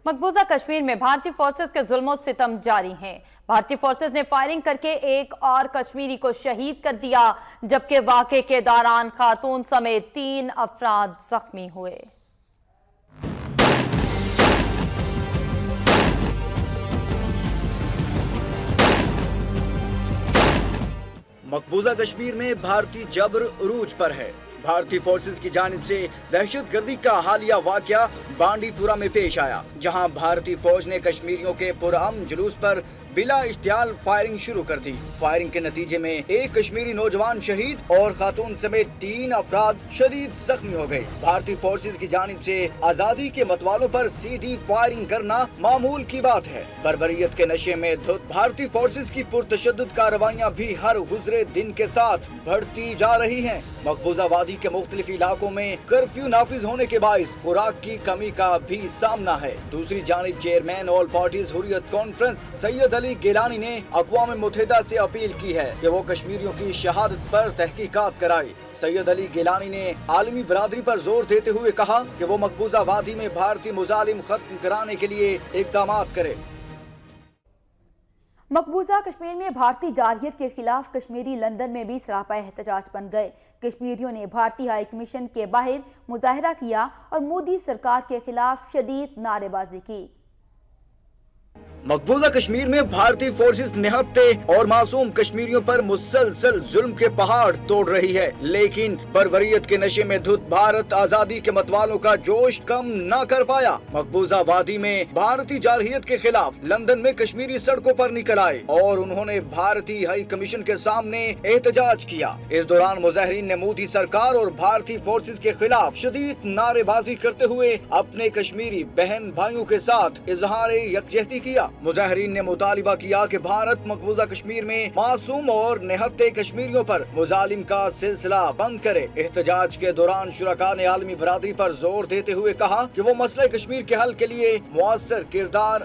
मकबूजा कश्मीर में भारतीय फोर्सेस के जुल्म और सितम जारी हैं। भारतीय फोर्सेस ने फायरिंग करके एक और कश्मीरी को शहीद कर दिया, जबकि वाक़े के दौरान खातून समेत 3 अफराद जख्मी हुए। मकबूजा कश्मीर में भारतीय जबर उरूज पर है। भारतीय फोर्सेस की जानिब से दहशतगर्दी का हालिया वाकया बांडीपुरा में पेश आया, जहां भारतीय फौज ने कश्मीरियों के पुरअमन जुलूस पर बिला इश्तियाल फायरिंग शुरू कर दी। फायरिंग के नतीजे में एक कश्मीरी नौजवान शहीद और खातून समेत 3 अफराद शदीद जख्मी हो गए। भारतीय फोर्सेस की जानिब से आजादी के मतवालों पर सीधी फायरिंग करना मामूल की बात है। बर्बरियत के नशे में धुत भारतीय फोर्सेस की पुरतशद्दुद कार्रवाइयां भी हर गुजरे दिन के साथ बढ़ती जा रही हैं। मकबूजा वादी के मुख्तलिफ इलाकों में कर्फ्यू नाफिज होने के बाइस खुराक की कमी का भी सामना है। दूसरी जानिब chairman all parties Hurriyat conference Syed Ali Gilani ने अक़वाम मुत्तहिदा से अपील की है कि वो कश्मीरियों की शहादत पर तहकीकात कराए। सैयद अली गिलानी ने आलमी बरादरी पर जोर देते हुए कहा कि वो मकबूजा वादी में भारतीय मुजालिम खत्म कराने के लिए इक़दामात करे। मकबूजा कश्मीर में भारतीय जारहियत के खिलाफ कश्मीरी लंदन में भी सरापा एहतजाज बन गए। कश्मीरियों ने भारतीय हाई कमीशन के बाहर मुजाहरा किया और मोदी सरकार के खिलाफ शदीद नारेबाजी की। मकबूजा कश्मीर में भारतीय फोर्सेस निहत्ते और मासूम कश्मीरियों पर मुसलसल जुल्म के पहाड़ तोड़ रही है, लेकिन बर्बरियत के नशे में धुत भारत आजादी के मतवालों का जोश कम न कर पाया। मकबूजा वादी में भारतीय जारहियत के खिलाफ लंदन में कश्मीरी सड़कों पर निकल आए और उन्होंने भारतीय हाई कमीशन के सामने एहतजाज किया। इस दौरान मुजाहिरीन ने मोदी सरकार और भारतीय फोर्सेस के खिलाफ शदीद नारेबाजी करते हुए अपने कश्मीरी बहन भाइयों के साथ इजहार यकजहती किया। मुजाहिरीन ने मुतालिबा किया कि भारत मकबूजा कश्मीर में मासूम और निहत्ते कश्मीरियों पर मुजालिम का सिलसिला बंद करे। एहतजाज के दौरान शुरका ने आलमी बरादरी पर जोर देते हुए कहा कि वो मसले कश्मीर के हल के लिए मुअस्सर किरदार